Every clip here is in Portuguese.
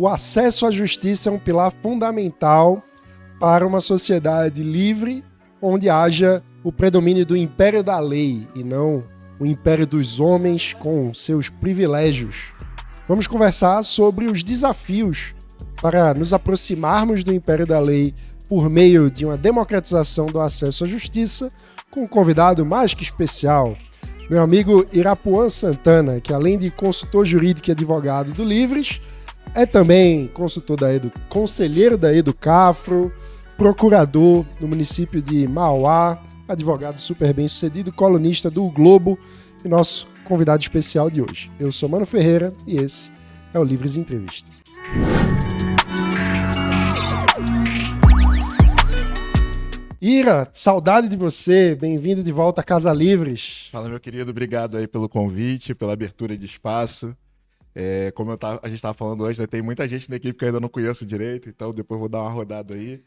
O acesso à justiça é um pilar fundamental para uma sociedade livre, onde haja o predomínio do império da lei e não o império dos homens com seus privilégios. Vamos conversar sobre os desafios para nos aproximarmos do império da lei por meio de uma democratização do acesso à justiça, com um convidado mais que especial, meu amigo Irapuan Santana, que além de consultor jurídico e advogado do Livres, é também conselheiro da Educafro, procurador no município de Mauá, advogado super bem sucedido, colunista do O Globo e nosso convidado especial de hoje. Eu sou Mano Ferreira e esse é o Livres Entrevista. Ira, saudade de você, bem-vindo de volta à Casa Livres. Fala, meu querido, obrigado aí pelo convite, pela abertura de espaço. Como a gente estava falando hoje, né, tem muita gente na equipe que eu ainda não conheço direito, então depois vou dar uma rodada aí.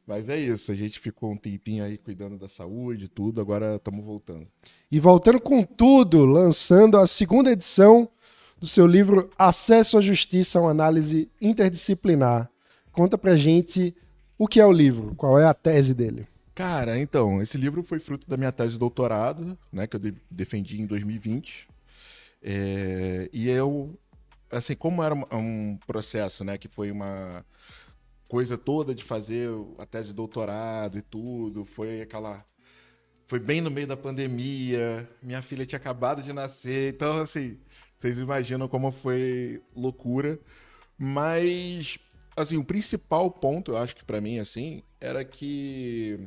Mas é isso, a gente ficou um tempinho aí cuidando da saúde, tudo, agora estamos voltando. E voltando com tudo, lançando a segunda edição do seu livro Acesso à Justiça, uma análise interdisciplinar. Conta pra gente o que é o livro, qual é a tese dele. Cara, então, esse livro foi fruto da minha tese de doutorado, né, que eu defendi em 2020. E eu, assim, como era um processo, né, que foi uma coisa toda de fazer a tese de doutorado e tudo, foi bem no meio da pandemia, minha filha tinha acabado de nascer, então, assim, vocês imaginam como foi loucura, mas, assim, o principal ponto, eu acho que pra mim, assim, era que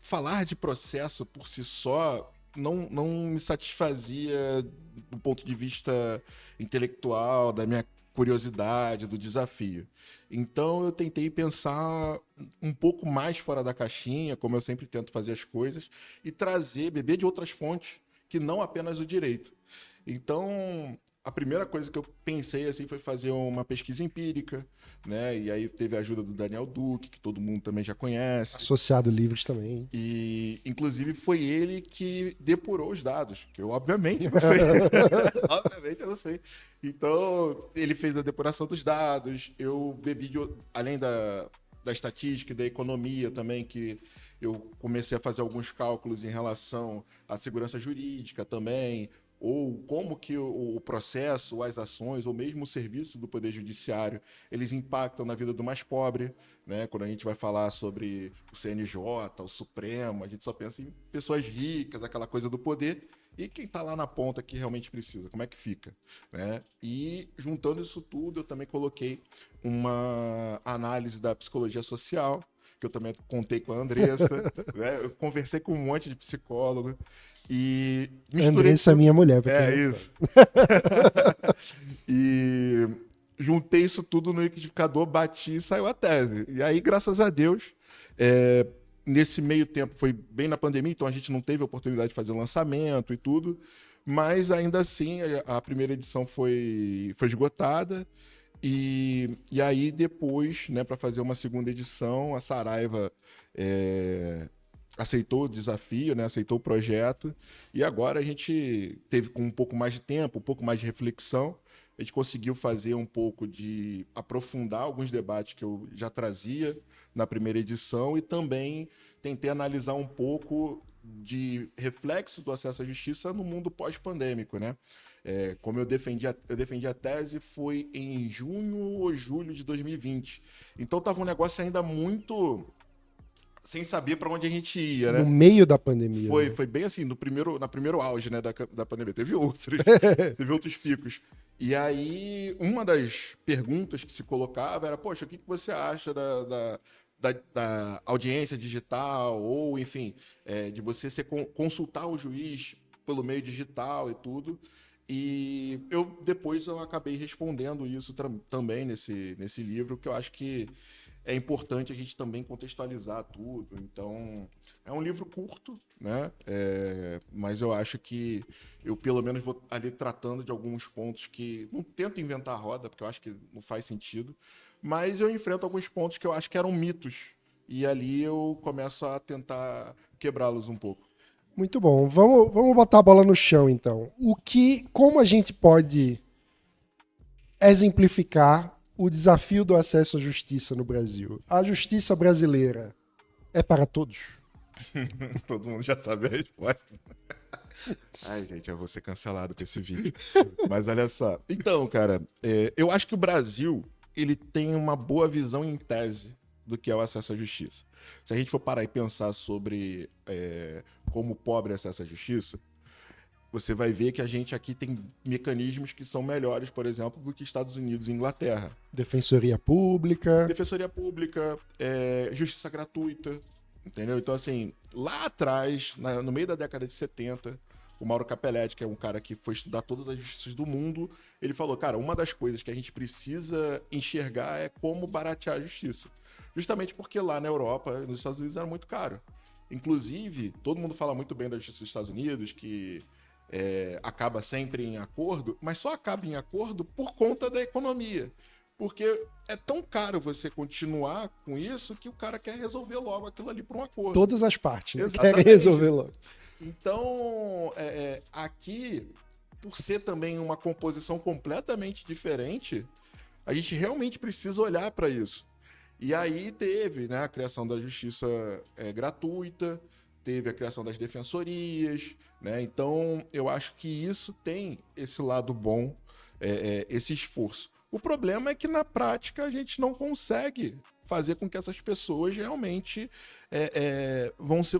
falar de processo por si só não me satisfazia do ponto de vista intelectual, da minha curiosidade, do desafio. Então eu tentei pensar um pouco mais fora da caixinha, como eu sempre tento fazer as coisas, e beber de outras fontes, que não apenas o direito. Então, a primeira coisa que eu pensei assim foi fazer uma pesquisa empírica, né? E aí teve a ajuda do Daniel Duque, que todo mundo também já conhece. Associado Livres também. E, inclusive, foi ele que depurou os dados, que eu, obviamente, não sei. Obviamente, eu não sei. Então, ele fez a depuração dos dados, eu bebi, além da estatística e da economia também, que eu comecei a fazer alguns cálculos em relação à segurança jurídica também, ou como que o processo, as ações, ou mesmo o serviço do Poder Judiciário, eles impactam na vida do mais pobre, né? Quando a gente vai falar sobre o CNJ, o Supremo, a gente só pensa em pessoas ricas, aquela coisa do poder, e quem está lá na ponta que realmente precisa, como é que fica, né? E juntando isso tudo, eu também coloquei uma análise da psicologia social, que eu também contei com a Andressa, né? Eu conversei com um monte de psicólogo, e Andressa é minha mulher. Isso. E juntei isso tudo no liquidificador, bati e saiu a tese. E aí, graças a Deus, nesse meio tempo, foi bem na pandemia, então a gente não teve a oportunidade de fazer lançamento e tudo, mas ainda assim, a primeira edição foi esgotada. E aí, depois, né, para fazer uma segunda edição, a Saraiva aceitou o desafio, né? Aceitou o projeto, e agora a gente teve com um pouco mais de tempo, um pouco mais de reflexão, a gente conseguiu fazer um pouco de aprofundar alguns debates que eu já trazia na primeira edição, e também tentei analisar um pouco de reflexo do acesso à justiça no mundo pós-pandêmico, né? Como eu defendi a tese, foi em junho ou julho de 2020. Então estava um negócio ainda muito sem saber para onde a gente ia, né? No meio da pandemia. Foi bem assim, na primeiro auge, né, da pandemia. Teve outros picos. E aí, uma das perguntas que se colocava era, poxa, o que você acha da audiência digital, ou, enfim, de você consultar o juiz pelo meio digital e tudo. E depois eu acabei respondendo isso também nesse livro, que eu acho que é importante a gente também contextualizar tudo. Então, é um livro curto, né? Mas eu acho que eu, pelo menos, vou ali tratando de alguns pontos que não tento inventar a roda, porque eu acho que não faz sentido, mas eu enfrento alguns pontos que eu acho que eram mitos. E ali eu começo a tentar quebrá-los um pouco. Muito bom. Vamos botar a bola no chão, então. Como a gente pode exemplificar o desafio do acesso à justiça no Brasil. A justiça brasileira é para todos? Todo mundo já sabe a resposta. Ai, gente, eu vou ser cancelado com esse vídeo. Mas olha só. Então, cara, eu acho que o Brasil, ele tem uma boa visão em tese do que é o acesso à justiça. Se a gente for parar e pensar sobre como o pobre acessa à justiça, você vai ver que a gente aqui tem mecanismos que são melhores, por exemplo, do que Estados Unidos e Inglaterra. Defensoria Pública. Defensoria Pública, justiça gratuita, entendeu? Então, assim, lá atrás, no meio da década de 70, o Mauro Capelletti, que é um cara que foi estudar todas as justiças do mundo, ele falou, cara, uma das coisas que a gente precisa enxergar é como baratear a justiça. Justamente porque lá na Europa, nos Estados Unidos, era muito caro. Inclusive, todo mundo fala muito bem da justiça dos Estados Unidos, que acaba sempre em acordo, mas só acaba em acordo por conta da economia. Porque é tão caro você continuar com isso que o cara quer resolver logo aquilo ali por um acordo. Todas as partes, né? Querem resolver logo. Então, aqui, por ser também uma composição completamente diferente, a gente realmente precisa olhar para isso. E aí teve, né, a criação da justiça gratuita, teve a criação das defensorias, né? Então, eu acho que isso tem esse lado bom, esse esforço. O problema é que, na prática, a gente não consegue fazer com que essas pessoas realmente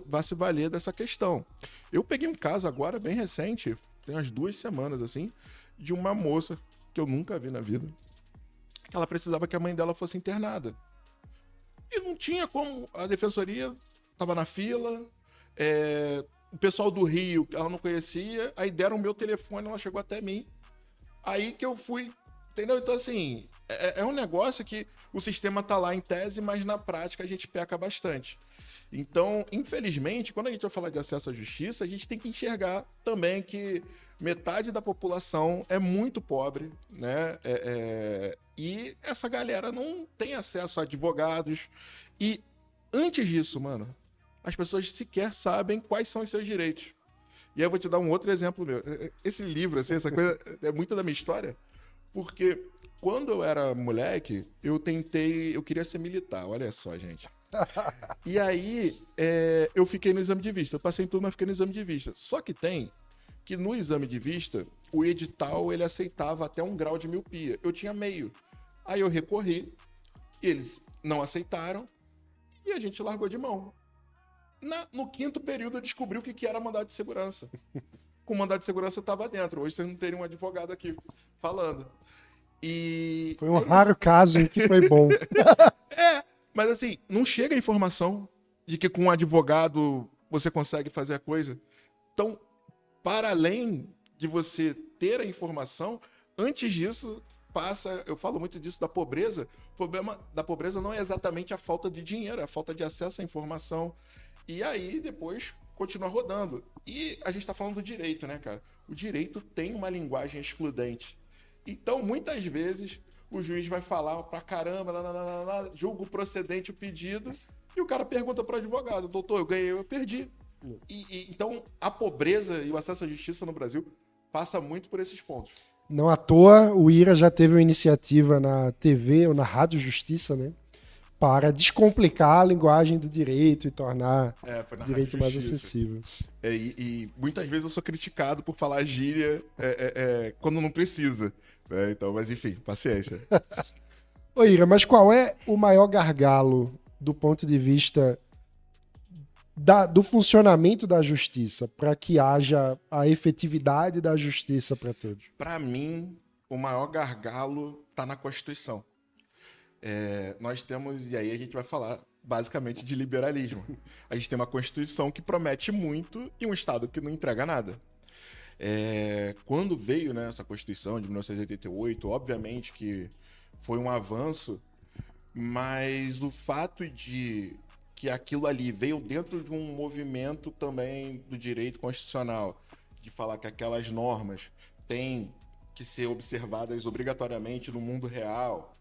vá se valer dessa questão. Eu peguei um caso agora, bem recente, tem umas 2 semanas, assim, de uma moça que eu nunca vi na vida, que ela precisava que a mãe dela fosse internada. E não tinha como, a defensoria estava na fila, o pessoal do Rio, ela não conhecia, aí deram o meu telefone, ela chegou até mim. Aí que eu fui, entendeu? Então, assim, é um negócio que o sistema tá lá em tese, mas na prática a gente peca bastante. Então, infelizmente, quando a gente vai falar de acesso à justiça, a gente tem que enxergar também que metade da população é muito pobre, né? E essa galera não tem acesso a advogados. E antes disso, mano, as pessoas sequer sabem quais são os seus direitos. E aí eu vou te dar um outro exemplo meu. Esse livro, assim, essa coisa é muito da minha história, porque quando eu era moleque, eu queria ser militar, olha só, gente. E aí, eu fiquei no exame de vista. Eu passei em tudo, mas fiquei no exame de vista. Só que tem que no exame de vista, o edital, ele aceitava até 1 grau de miopia. Eu tinha meio. Aí eu recorri, eles não aceitaram, e a gente largou de mão. No 5º período, eu descobri o que era mandado de segurança. Com o mandado de segurança, eu estava dentro. Hoje vocês não teriam um advogado aqui falando. E foi um raro caso em que foi bom. Mas assim, não chega a informação de que com um advogado você consegue fazer a coisa. Então, para além de você ter a informação, antes disso, eu falo muito disso da pobreza. O problema da pobreza não é exatamente a falta de dinheiro, é a falta de acesso à informação. E aí, depois, continua rodando. E a gente está falando do direito, né, cara? O direito tem uma linguagem excludente. Então, muitas vezes, o juiz vai falar pra caramba, julga procedente o pedido, e o cara pergunta pro advogado, doutor, eu ganhei, eu perdi. Então, a pobreza e o acesso à justiça no Brasil passa muito por esses pontos. Não à toa, o IRA já teve uma iniciativa na TV ou na Rádio Justiça, né? Para descomplicar a linguagem do direito e tornar o direito mais acessível. E muitas vezes eu sou criticado por falar gíria quando não precisa. Então, mas enfim, paciência. Ô Ira, mas qual é o maior gargalo do ponto de vista do funcionamento da justiça para que haja a efetividade da justiça para todos? Para mim, o maior gargalo está na Constituição. Nós temos, e aí a gente vai falar basicamente de liberalismo. A gente tem uma Constituição que promete muito e um Estado que não entrega nada. Quando veio, né, essa Constituição de 1988, obviamente que foi um avanço, mas o fato de que aquilo ali veio dentro de um movimento também do direito constitucional, de falar que aquelas normas têm que ser observadas obrigatoriamente no mundo real,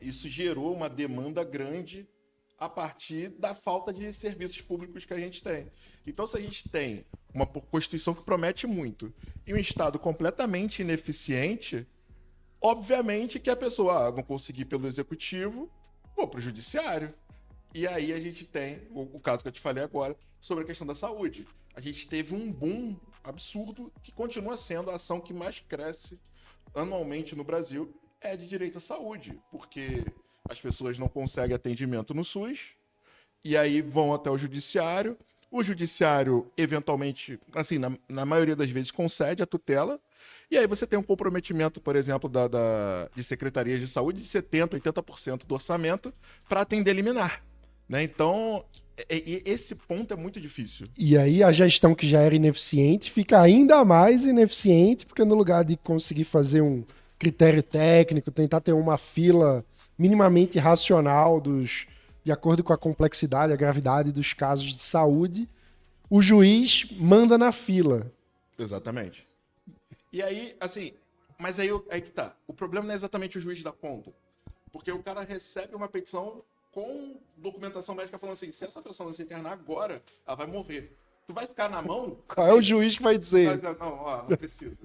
isso gerou uma demanda grande a partir da falta de serviços públicos que a gente tem. Então, se a gente tem uma Constituição que promete muito e um Estado completamente ineficiente, Obviamente que a pessoa não conseguir pelo executivo, vou para o judiciário. E aí a gente tem o caso que eu te falei agora sobre a questão da saúde. A gente teve um boom absurdo que continua sendo a ação que mais cresce anualmente no Brasil, é de direito à saúde, porque as pessoas não conseguem atendimento no SUS e aí vão até o judiciário. O judiciário, eventualmente, assim, na maioria das vezes, concede a tutela. E aí você tem um comprometimento, por exemplo, de secretarias de saúde de 70%, 80% do orçamento para atender liminar. Né? Então, esse ponto é muito difícil. E aí a gestão que já era ineficiente fica ainda mais ineficiente, porque no lugar de conseguir fazer um critério técnico, tentar ter uma fila minimamente racional de acordo com a complexidade, a gravidade dos casos de saúde, o juiz manda na fila. Exatamente. E aí, assim, mas aí que tá. O problema não é exatamente o juiz dar conta. Porque o cara recebe uma petição com documentação médica falando assim, se essa pessoa não se internar agora, ela vai morrer. Tu vai ficar na mão? Qual é o juiz que vai dizer? Não precisa.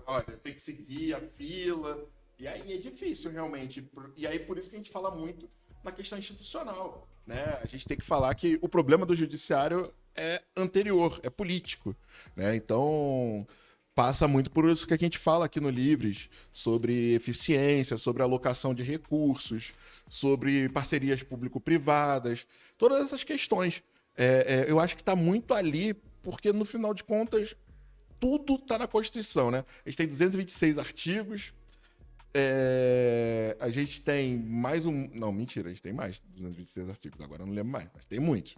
Olha, tem que seguir a fila. E aí é difícil, realmente. E aí por isso que a gente fala muito na questão institucional. Né? A gente tem que falar que o problema do judiciário é anterior, é político. Né? Então, passa muito por isso que a gente fala aqui no Livres, sobre eficiência, sobre alocação de recursos, sobre parcerias público-privadas, todas essas questões. Eu acho que está muito ali, porque no final de contas, tudo está na Constituição, né? A gente tem 226 artigos, a gente tem mais um... Não, mentira, a gente tem mais 226 artigos, agora eu não lembro mais, mas tem muitos.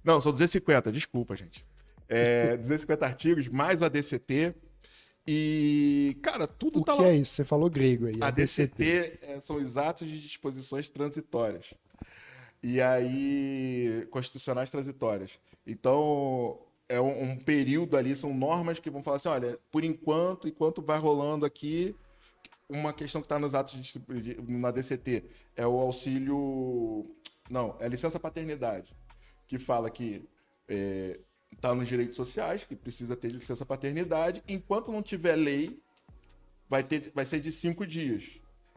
Não, são 250, desculpa, gente. 250 artigos, mais o ADCT. E, cara, tudo tá lá. O que é isso? Você falou grego aí. ADCT são os atos de disposições transitórias. E aí, constitucionais transitórias. Então, é um período ali, são normas que vão falar assim, olha, por enquanto vai rolando aqui, uma questão que está nos atos na ADCT é o auxílio... Não, é licença paternidade, que fala que está nos direitos sociais, que precisa ter licença paternidade, enquanto não tiver lei, vai ser de 5 dias.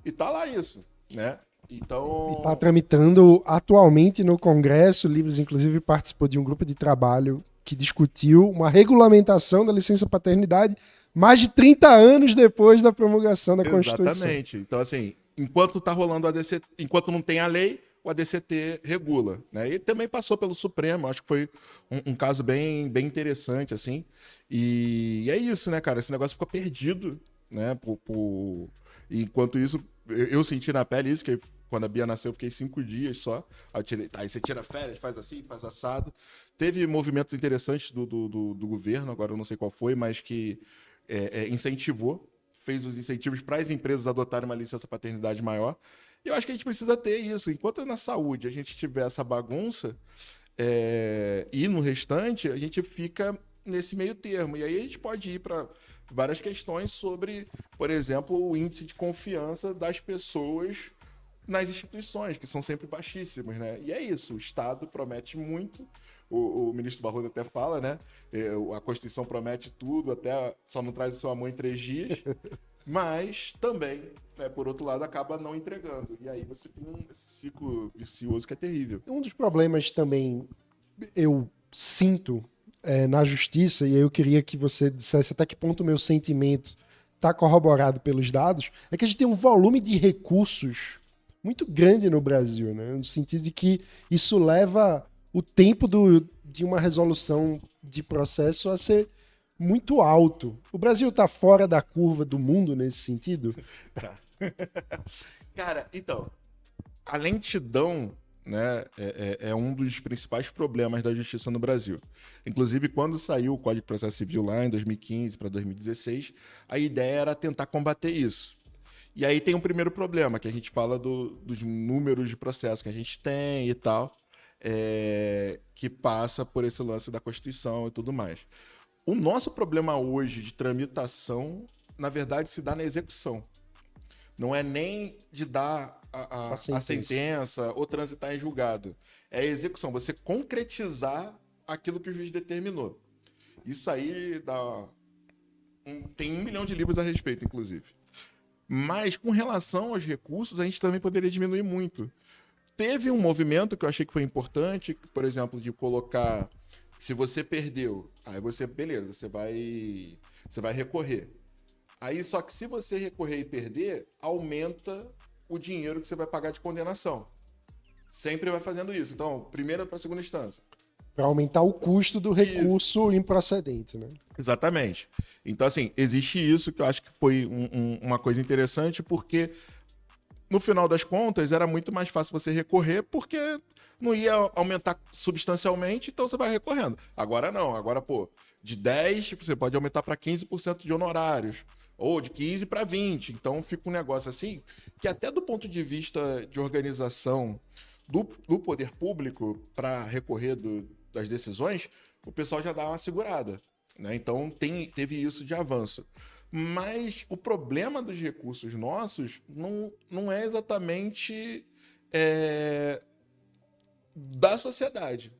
E tá lá isso, né? Então... E está tramitando atualmente no Congresso. O Livres, inclusive, participou de um grupo de trabalho que discutiu uma regulamentação da licença paternidade mais de 30 anos depois da promulgação da Constituição. Exatamente. Então, assim, enquanto tá rolando o ADCT, enquanto não tem a lei, o ADCT regula, né? E também passou pelo Supremo, acho que foi um caso bem interessante, assim. E é isso, né, cara? Esse negócio ficou perdido, né? Enquanto isso, eu senti na pele isso, que quando a Bia nasceu eu fiquei 5 dias só. Aí você tira férias, faz assim, faz assado. Teve movimentos interessantes do governo, agora eu não sei qual foi, mas que incentivou, fez os incentivos para as empresas adotarem uma licença paternidade maior. E eu acho que a gente precisa ter isso. Enquanto na saúde a gente tiver essa bagunça, e no restante, a gente fica nesse meio termo. E aí a gente pode ir para várias questões sobre, por exemplo, o índice de confiança das pessoas nas instituições, que são sempre baixíssimos, né? E é isso, o Estado promete muito, o ministro Barroso até fala, né? A Constituição promete tudo, até só não traz o seu amor em 3 dias, mas também, né, por outro lado, acaba não entregando. E aí você tem esse ciclo vicioso que é terrível. Um dos problemas também eu sinto na justiça, e aí eu queria que você dissesse até que ponto o meu sentimento está corroborado pelos dados, é que a gente tem um volume de recursos muito grande no Brasil, né? No sentido de que isso leva o tempo de uma resolução de processo a ser muito alto. O Brasil está fora da curva do mundo nesse sentido? Tá. Cara, então, a lentidão, né, é um dos principais problemas da justiça no Brasil. Inclusive, quando saiu o Código de Processo Civil lá em 2015 para 2016, a ideia era tentar combater isso. E aí tem um primeiro problema, que a gente fala dos números de processo que a gente tem e tal, que passa por esse lance da Constituição e tudo mais. O nosso problema hoje de tramitação, na verdade, se dá na execução. Não é nem de dar a sentença ou transitar em julgado. É a execução, você concretizar aquilo que o juiz determinou. Isso aí tem 1 milhão de livros a respeito, inclusive. Mas com relação aos recursos, a gente também poderia diminuir muito. Teve um movimento que eu achei que foi importante, por exemplo, de colocar, se você perdeu, aí você, beleza, você vai recorrer. Aí só que se você recorrer e perder, aumenta o dinheiro que você vai pagar de condenação. Sempre vai fazendo isso. Então, primeira para segunda instância. Para aumentar o custo do recurso improcedente, né? Exatamente. Então, assim, existe isso que eu acho que foi uma coisa interessante, porque no final das contas era muito mais fácil você recorrer, porque não ia aumentar substancialmente, então você vai recorrendo. Agora não, agora, pô, de 10 você pode aumentar para 15% de honorários, ou de 15 para 20. Então fica um negócio assim, que até do ponto de vista de organização do poder público para recorrer das decisões, o pessoal já dá uma segurada, né? Então teve isso de avanço. Mas o problema dos recursos nossos não é exatamente da sociedade.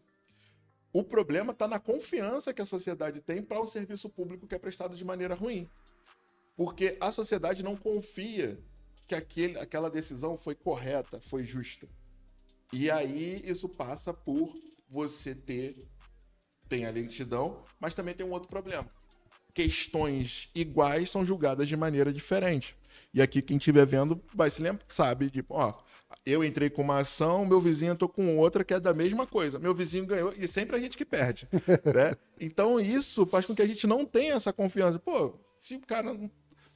O problema está na confiança que a sociedade tem para um serviço público que é prestado de maneira ruim. Porque a sociedade não confia que aquela decisão foi correta, foi justa. E aí isso passa por você tem a lentidão, mas também tem um outro problema. Questões iguais são julgadas de maneira diferente. E aqui quem estiver vendo vai se lembrar, sabe, tipo, ó, eu entrei com uma ação, meu vizinho entrou com outra que é da mesma coisa. Meu vizinho ganhou e sempre a gente que perde, né? Então isso faz com que a gente não tenha essa confiança. Pô, se o cara,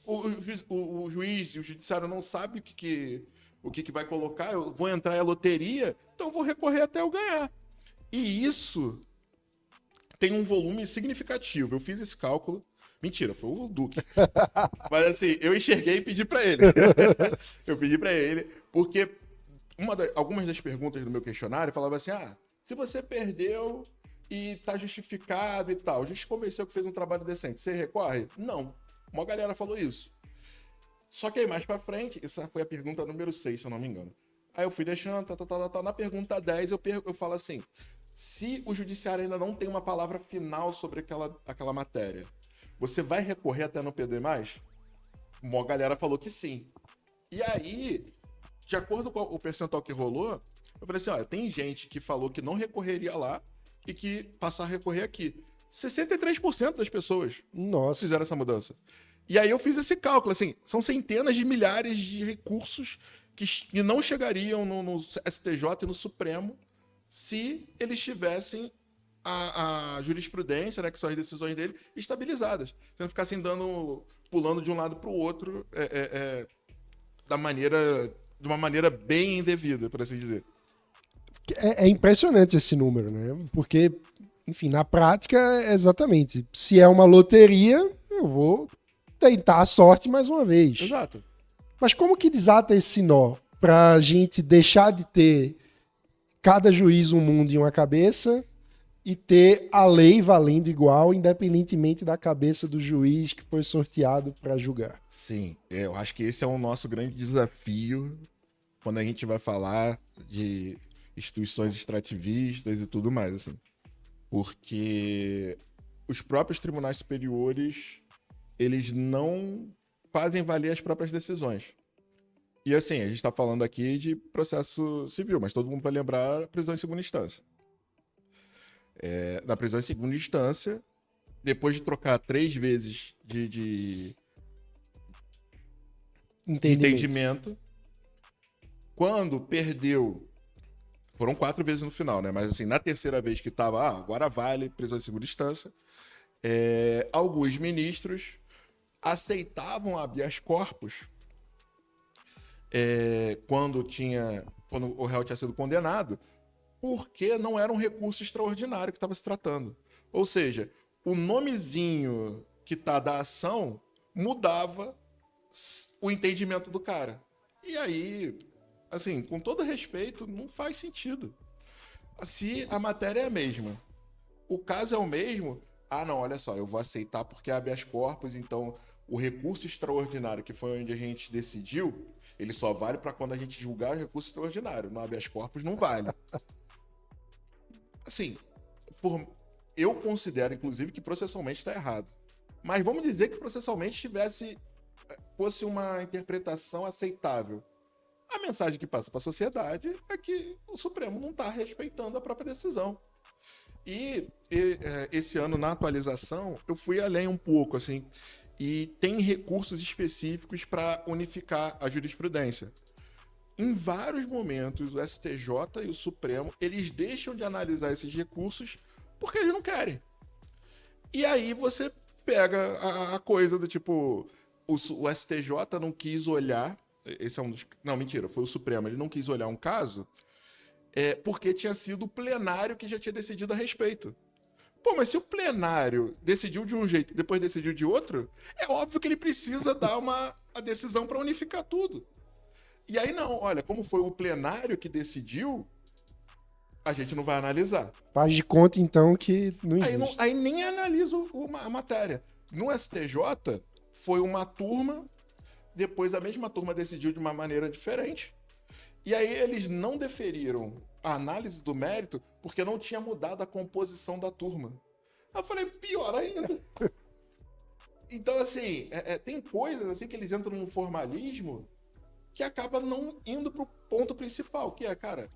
o juiz e o judiciário não sabe o que vai colocar, eu vou entrar em loteria, então eu vou recorrer até eu ganhar. E isso tem um volume significativo. Eu fiz esse cálculo. Mentira, foi o Duque. Mas assim, eu enxerguei e pedi pra ele. Eu pedi pra ele, porque algumas das perguntas do meu questionário falavam assim: se você perdeu e tá justificado e tal, já te convenceu que fez um trabalho decente, você recorre? Não. Uma galera falou isso. Só que aí mais pra frente, essa foi a pergunta número 6, se eu não me engano. Aí eu fui deixando, na pergunta 10 eu falo assim: se o judiciário ainda não tem uma palavra final sobre aquela matéria, você vai recorrer até não perder mais? Uma galera falou que sim. E aí, de acordo com o percentual que rolou, eu falei assim, olha, tem gente que falou que não recorreria lá e que passar a recorrer aqui. 63% das pessoas fizeram essa mudança. E aí eu fiz esse cálculo, assim, são centenas de milhares de recursos que não chegariam no STJ e no Supremo se eles tivessem a jurisprudência, né, que são as decisões dele, estabilizadas. Você não ficar assim pulando de um lado para o outro de uma maneira bem indevida, por assim dizer. É impressionante esse número, né? Porque, enfim, na prática, exatamente. Se é uma loteria, eu vou tentar a sorte mais uma vez. Exato. Mas como que desata esse nó pra gente deixar de ter cada juiz um mundo em uma cabeça e ter a lei valendo igual, independentemente da cabeça do juiz que foi sorteado para julgar? Sim, eu acho que esse é o nosso grande desafio quando a gente vai falar de instituições extrativistas e tudo mais, assim. Porque os próprios tribunais superiores, eles não fazem valer as próprias decisões. E assim, a gente está falando aqui de processo civil, mas todo mundo vai lembrar a prisão em segunda instância. Na prisão em segunda instância, depois de trocar 3 vezes de entendimento, quando perdeu, foram 4 vezes no final, né? Mas assim, na terceira vez que estava, agora vale prisão em segunda instância, alguns ministros aceitavam habeas corpus quando o réu tinha sido condenado, porque não era um recurso extraordinário que estava se tratando. Ou seja, o nomezinho que tá da ação mudava o entendimento do cara. E aí, assim, com todo respeito, não faz sentido. Se a matéria é a mesma, o caso é o mesmo, não, olha só, eu vou aceitar porque é habeas corpus, então o recurso extraordinário, que foi onde a gente decidiu, ele só vale para quando a gente julgar o recurso extraordinário. No habeas corpus não vale. Assim, eu considero, inclusive, que processualmente está errado. Mas vamos dizer que processualmente estivesse fosse uma interpretação aceitável. A mensagem que passa para a sociedade é que o Supremo não está respeitando a própria decisão. E esse ano, na atualização, eu fui além um pouco, assim, e tem recursos específicos para unificar a jurisprudência. Em vários momentos, o STJ e o Supremo, eles deixam de analisar esses recursos porque eles não querem. E aí você pega a coisa do tipo, o STJ não quis olhar, esse é um dos... Não, mentira, foi o Supremo, ele não quis olhar um caso porque tinha sido o plenário que já tinha decidido a respeito. Pô, mas se o plenário decidiu de um jeito e depois decidiu de outro, é óbvio que ele precisa dar a decisão para unificar tudo. E aí não, olha, como foi o plenário que decidiu, a gente não vai analisar. Faz de conta, então, que não existe. Aí nem analisa a matéria. No STJ, foi uma turma, depois a mesma turma decidiu de uma maneira diferente, e aí eles não deferiram a análise do mérito porque não tinha mudado a composição da turma. Aí eu falei, pior ainda. Então, assim, tem coisas assim que eles entram num formalismo que acaba não indo pro ponto principal, que é, cara,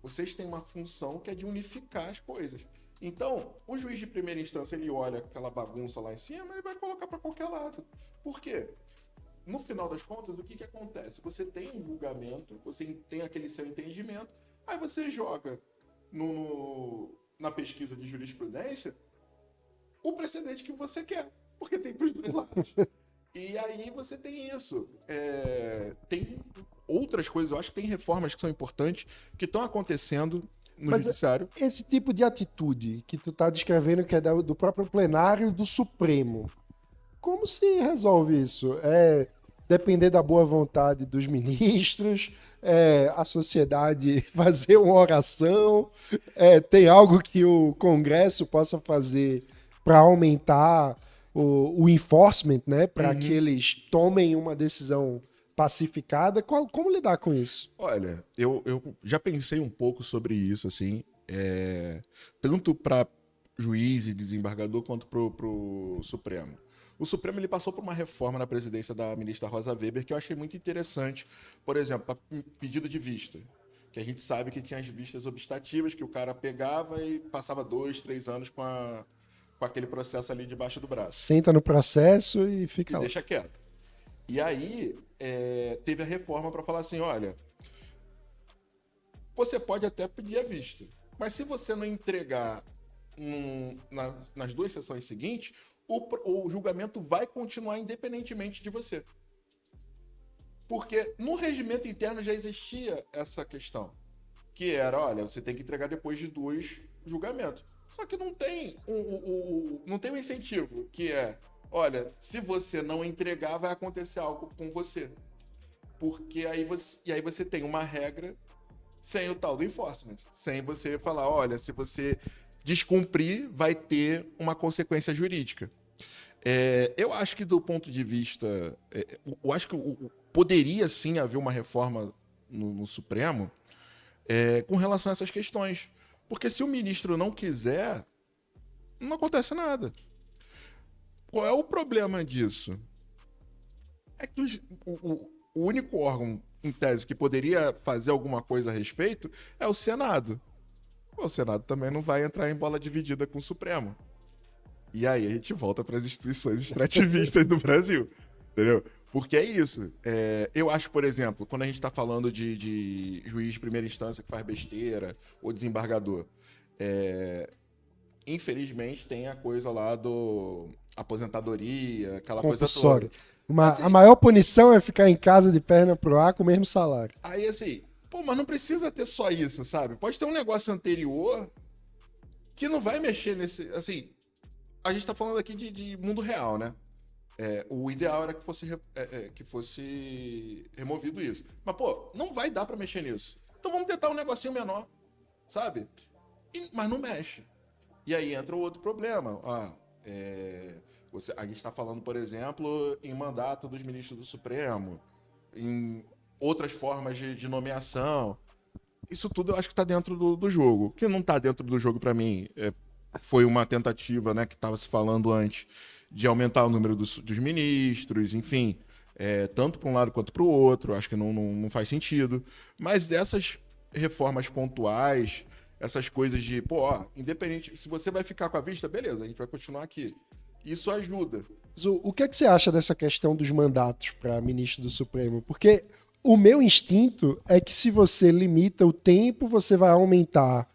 vocês têm uma função que é de unificar as coisas. Então, o juiz de primeira instância, ele olha aquela bagunça lá em cima, ele vai colocar para qualquer lado. Por quê? No final das contas, o que acontece? Você tem um julgamento, você tem aquele seu entendimento, aí você joga na pesquisa de jurisprudência o precedente que você quer, porque tem para os dois lados. E aí você tem isso. Tem outras coisas, eu acho que tem reformas que são importantes, que estão acontecendo no judiciário. Esse tipo de atitude que tu tá descrevendo, que é do próprio plenário do Supremo, como se resolve isso? Depender da boa vontade dos ministros, a sociedade fazer uma oração, tem algo que o Congresso possa fazer para aumentar o enforcement, né? Para que eles tomem uma decisão pacificada. Como lidar com isso? Olha, eu já pensei um pouco sobre isso, assim, tanto para juiz e desembargador quanto para o Supremo. O Supremo ele passou por uma reforma na presidência da ministra Rosa Weber que eu achei muito interessante. Por exemplo, pedido de vista. Que a gente sabe que tinha as vistas obstativas, que o cara pegava e passava 2, 3 anos com aquele processo ali debaixo do braço. Senta no processo e fica lá. Deixa quieto. E aí, teve a reforma para falar assim, olha, você pode até pedir a vista, mas se você não entregar nas 2 sessões seguintes, o julgamento vai continuar independentemente de você. Porque no regimento interno já existia essa questão, que era, olha, você tem que entregar depois de 2 julgamentos. Só que não tem não tem um incentivo, que é, olha, se você não entregar, vai acontecer algo com você. Porque aí você tem uma regra sem o tal do enforcement. Sem você falar, olha, se você descumprir, vai ter uma consequência jurídica. Eu acho que do ponto de vista... eu acho que poderia sim haver uma reforma no Supremo com relação a essas questões. Porque se o ministro não quiser, não acontece nada. Qual é o problema disso? É que o único órgão, em tese, que poderia fazer alguma coisa a respeito é o Senado. O Senado também não vai entrar em bola dividida com o Supremo. E aí a gente volta para as instituições extrativistas do Brasil, entendeu? Porque é isso. Eu acho, por exemplo, quando a gente está falando de juiz de primeira instância que faz besteira, ou desembargador, infelizmente tem a coisa lá do aposentadoria, aquela coisa toda. A maior punição é ficar em casa de perna pro ar com o mesmo salário. Aí assim, mas não precisa ter só isso, sabe? Pode ter um negócio anterior que não vai mexer nesse... Assim, a gente tá falando aqui de mundo real, né? O ideal era que fosse removido isso. Mas, não vai dar pra mexer nisso. Então vamos tentar um negocinho menor, sabe? Mas não mexe. E aí entra o outro problema. A gente está falando, por exemplo, em mandato dos ministros do Supremo, em outras formas de nomeação. Isso tudo eu acho que está dentro do jogo. O que não está dentro do jogo, para mim, foi uma tentativa, né, que estava se falando antes, de aumentar o número dos ministros, enfim. tanto para um lado quanto para o outro. Acho que não faz sentido. Mas essas reformas pontuais, essas coisas de, pô, ó, independente, se você vai ficar com a vista, beleza, a gente vai continuar aqui. Isso ajuda. Mas o que é que você acha dessa questão dos mandatos para ministro do Supremo? Porque o meu instinto é que se você limita o tempo, você vai aumentar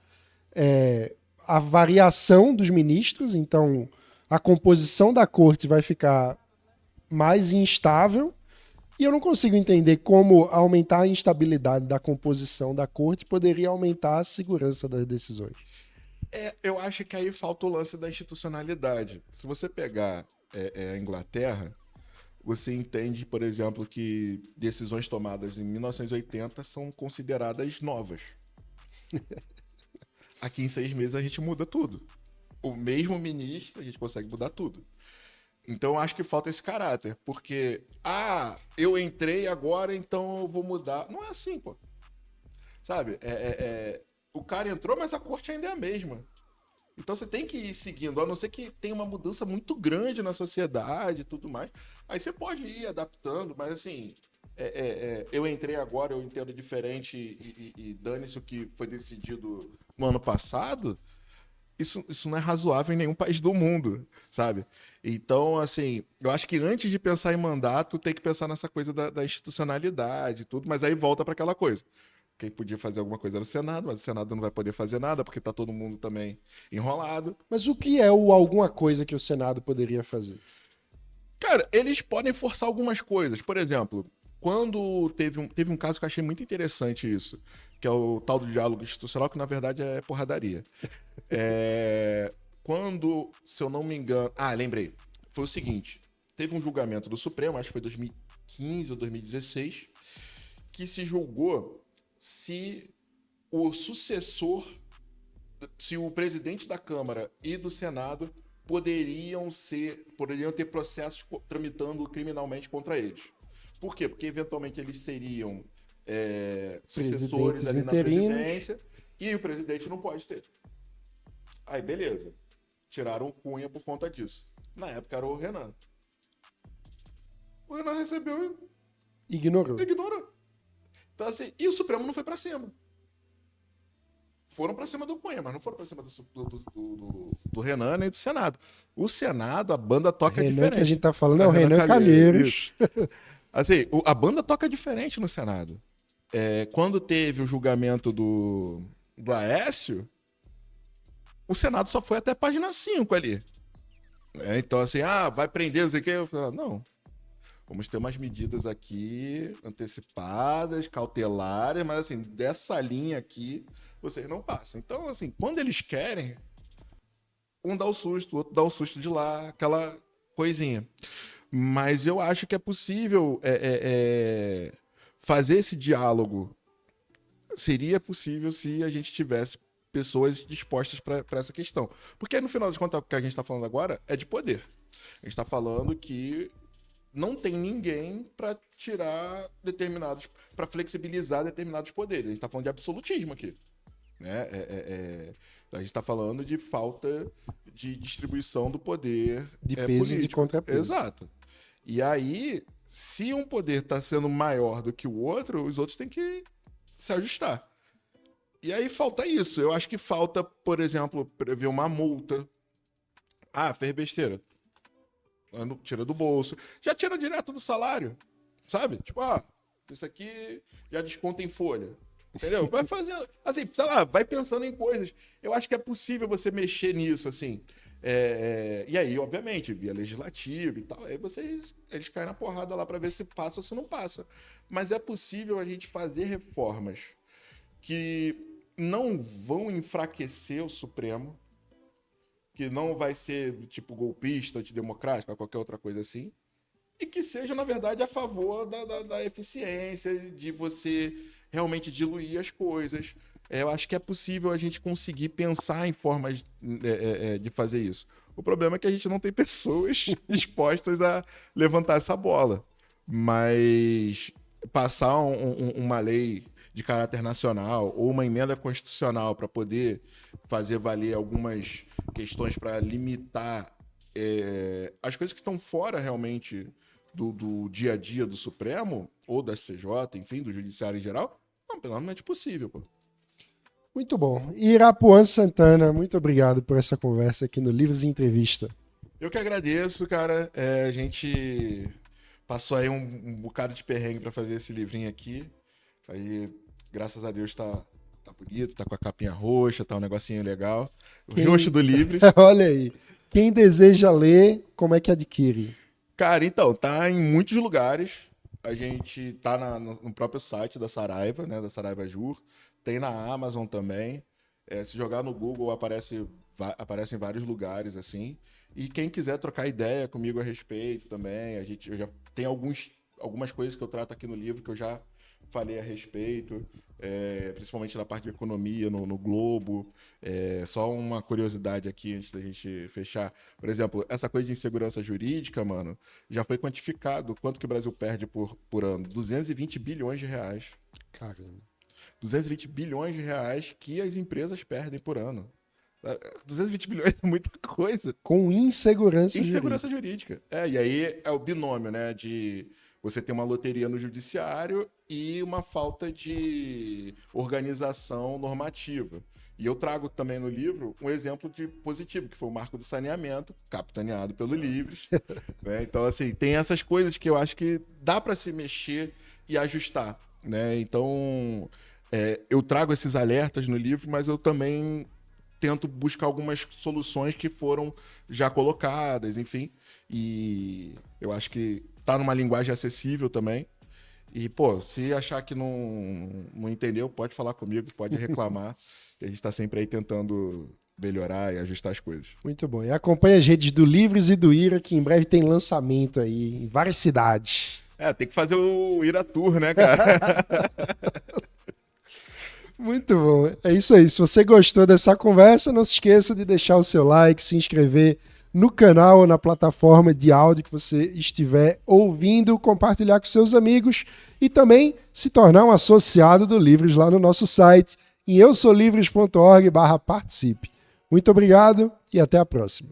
a variação dos ministros, então a composição da corte vai ficar mais instável. E eu não consigo entender como aumentar a instabilidade da composição da corte poderia aumentar a segurança das decisões. Eu acho que aí falta o lance da institucionalidade. Se você pegar a Inglaterra, você entende, por exemplo, que decisões tomadas em 1980 são consideradas novas. Aqui em 6 meses a gente muda tudo. O mesmo ministro, a gente consegue mudar tudo. Então eu acho que falta esse caráter, porque, eu entrei agora, então eu vou mudar. Não é assim, pô. Sabe? O cara entrou, mas a corte ainda é a mesma. Então você tem que ir seguindo, a não ser que tenha uma mudança muito grande na sociedade e tudo mais. Aí você pode ir adaptando, mas assim, eu entrei agora, eu entendo diferente e dane-se o que foi decidido no ano passado. Isso não é razoável em nenhum país do mundo, sabe? Então, assim, eu acho que antes de pensar em mandato, tem que pensar nessa coisa da institucionalidade e tudo, mas aí volta para aquela coisa. Quem podia fazer alguma coisa era o Senado, mas o Senado não vai poder fazer nada, porque tá todo mundo também enrolado. Mas o que é o alguma coisa que o Senado poderia fazer? Cara, eles podem forçar algumas coisas. Por exemplo, quando teve um caso que eu achei muito interessante isso, que é o tal do diálogo institucional, que na verdade é porradaria. Quando, se eu não me engano... lembrei. Foi o seguinte, teve um julgamento do Supremo, acho que foi 2015 ou 2016, que se julgou se o sucessor, se o presidente da Câmara e do Senado poderiam ter processos tramitando criminalmente contra eles. Por quê? Porque eventualmente eles seriam sucessores ali na presidência e o presidente não pode ter. Aí, beleza. Tiraram o Cunha por conta disso. Na época era o Renan. O Renan recebeu e ignorou. Então, assim, e o Supremo não foi pra cima. Foram pra cima do Cunha, mas não foram pra cima do Renan nem do Senado. O Senado, a banda toca Renan diferente. Que a gente tá falando é o Renan Calheiros. Assim, a banda toca diferente no Senado. Quando teve o julgamento do Aécio, o Senado só foi até a página 5 ali. Então, assim, vai prender, não sei o que. Eu falei, não. Vamos ter umas medidas aqui antecipadas, cautelares, mas assim, dessa linha aqui, vocês não passam. Então, assim, quando eles querem, um dá o susto, o outro dá o susto de lá, aquela coisinha. Mas eu acho que é possível fazer esse diálogo. Seria possível se a gente tivesse pessoas dispostas para essa questão. Porque no final de contas, o que a gente está falando agora é de poder. A gente está falando que não tem ninguém para tirar para flexibilizar determinados poderes. A gente está falando de absolutismo aqui. Né? A gente está falando de falta de distribuição do poder de peso político. E de contrapeso. Exato. E aí, se um poder está sendo maior do que o outro, os outros têm que se ajustar. E aí falta isso. Eu acho que falta, por exemplo, prever uma multa. Fez besteira. Tira do bolso. Já tira direto do salário. Sabe? Tipo, isso aqui já desconta em folha. Entendeu? Vai fazendo. Assim, sei lá, vai pensando em coisas. Eu acho que é possível você mexer nisso, assim. E aí, obviamente, via legislativo e tal. Aí eles caem na porrada lá para ver se passa ou se não passa. Mas é possível a gente fazer reformas que não vão enfraquecer o Supremo, que não vai ser do tipo golpista, antidemocrático, qualquer outra coisa assim, e que seja, na verdade, a favor da eficiência, de você realmente diluir as coisas. Eu acho que é possível a gente conseguir pensar em formas de fazer isso. O problema é que a gente não tem pessoas dispostas a levantar essa bola. Mas passar uma lei de caráter nacional ou uma emenda constitucional para poder fazer valer algumas questões para limitar as coisas que estão fora realmente do dia a dia do Supremo, ou da STJ, enfim, do Judiciário em geral, não, plenamente possível, pô. Muito bom. Irapuan Santana, muito obrigado por essa conversa aqui no Livros e Entrevista. Eu que agradeço, cara. A gente passou aí um bocado de perrengue para fazer esse livrinho aqui. Aí, graças a Deus, tá bonito, tá com a capinha roxa, tá um negocinho legal. O roxo do Livres. Olha aí. Quem deseja ler, como é que adquire? Cara, então, tá em muitos lugares. A gente tá no próprio site da Saraiva, né? Da Saraiva Jur. Tem na Amazon também. Se jogar no Google, aparece em vários lugares, assim. E quem quiser trocar ideia comigo a respeito também, eu já tem algumas coisas que eu trato aqui no livro que eu já falei a respeito, principalmente na parte de economia, no Globo. Só uma curiosidade aqui antes da gente fechar. Por exemplo, essa coisa de insegurança jurídica, mano, já foi quantificado quanto que o Brasil perde por ano. 220 bilhões de reais. Caramba. 220 bilhões de reais que as empresas perdem por ano. 220 bilhões é muita coisa. Com insegurança jurídica. E aí é o binômio, né? De você ter uma loteria no judiciário e uma falta de organização normativa. E eu trago também no livro um exemplo de positivo, que foi o Marco do Saneamento, capitaneado pelo Livres. Né? Então, assim, tem essas coisas que eu acho que dá para se mexer e ajustar. Né? Então, eu trago esses alertas no livro, mas eu também tento buscar algumas soluções que foram já colocadas, enfim. E eu acho que tá numa linguagem acessível também. E, pô, se achar que não entendeu, pode falar comigo, pode reclamar. A gente tá sempre aí tentando melhorar e ajustar as coisas. Muito bom. E acompanhe as redes do Livres e do Ira, que em breve tem lançamento aí em várias cidades. Tem que fazer o Ira Tour, né, cara? Muito bom. É isso aí. Se você gostou dessa conversa, não se esqueça de deixar o seu like, se inscrever no canal ou na plataforma de áudio que você estiver ouvindo, compartilhar com seus amigos e também se tornar um associado do Livres lá no nosso site em eusolivres.org/participe. Muito obrigado e até a próxima.